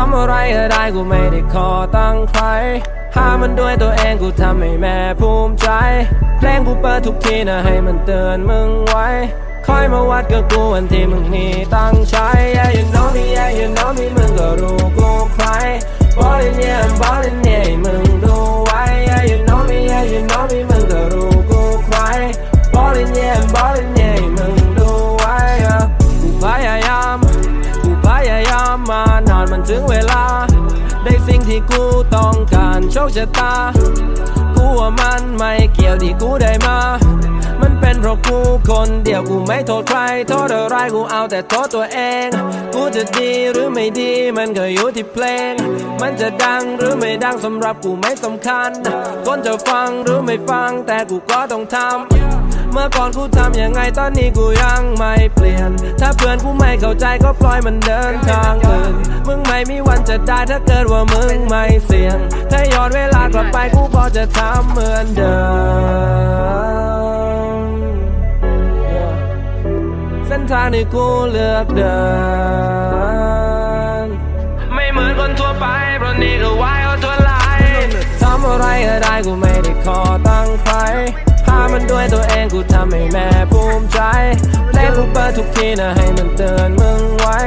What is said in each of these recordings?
ำอะไรก็ได้กูไม่ได้ขอตั้งใครหามันด้วยตัวเองกูทำให้แม่ภูมิใจเพลงกูเปิดทุกทีนะให้มันเตือนมึงไว้คอยมาวัดกับกูวันที่มึงมีตั้งใจ Yeah you know me yeah you know me มึงก็รู้กูใคร Ballin' yeah I'm ballin' yeah มึงดูไว้ Yeah you know me yeah you know me มึงก็รู้กูใคร Ballin' yeah I'm ballin' yeah มึงดูไว้กูพยายามมานานมันถึงเวลาได้สิ่งที่กูต้องการโชคชะตากูว่ามันไม่เกี่ยวที่กูได้มามันเป็นเพราะกูคนเดียวกูไม่โทษใครโทษอะไรกูเอาแต่โทษตัวเองกูจะดีหรือไม่ดีมันก็อยู่ที่เพลงมันจะดังหรือไม่ดังสำหรับกูไม่สำคัญคนจะฟังหรือไม่ฟังแต่กูก็ต้องทำเมื่อก่อนกูทำยังไงตอนนี้กูยังไม่เปลี่ยนถ้าเพื่อนกูไม่เข้าใจก็ปล่อยมันเดินทางอื่นมึงไม่มีวันจะได้ถ้าเกิดว่ามึงไม่เสี่ยงถ้าย้อนเวลากลับไปกูก็จะทำเหมือนเดิมเส้นทางที่กูเลือกเดินไม่เหมือนคนทั่วไปเพราะนี่คือวายเอาทั่วไลทำอะไรก็ได้กูไม่ได้ขอตั้งใครหามันด้วยตัวเองกูทำให้แม่ภูมิใจเพลงกูเปิดทุกทีนะให้มันเตือนมึงไว้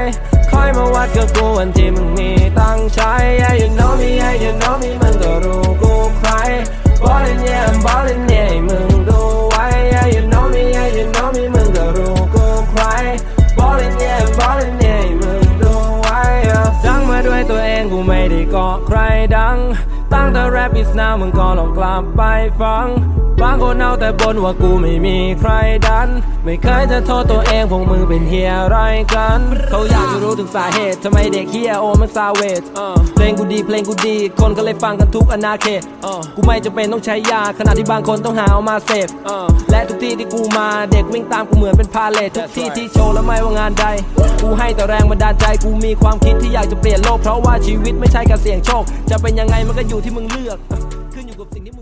คอยมาวัดกับกูวันที่มึงมีตั้งใจ Yeah you know me yeah you know me มึงก็รู้กูใคร Ballin' yeah I'm ballin' yeah มึงดูไว้ Yeah you know me yeah you know me มึงก็รู้กูใคร Ballin' yeah I'm ballin' yeah มึงดูไว้ดังมาด้วยตัวเองกูไม่ได้เกาะใครดังตั้งแต่ rap is now มึงก็ลองกลับไปฟังบางคนเอาแต่บ่นว่ากูไม่มีใครดันไม่เคยจะโทษตัวเองพวกมึงเป็นเฮียอะไรกันเขาอยากจะรู้ถึงสาเหตุทำไมเด็กเฮียโอมันซาเวทเพลงกูดีคนก็เลยฟังกันทุกอนาเขตกูไม่จำเป็นต้องใช้ยาขณะที่บางคนต้องหาเอามาเสพและทุกที่ที่กูมาเด็กวิ่งตามกูเหมือนเป็นพาเลททุกที่ที่โชว์และไม่ว่างานใดกูให้แต่แรงบันดาลใจกูมีความคิดที่อยากจะเปลี่ยนโลกเพราะว่าชีวิตไม่ใช่การเสี่ยงโชคจะเป็นยังไงมันก็อยู่ที่มึงเลือกขึ้นอยู่กับสิ่งที่มึง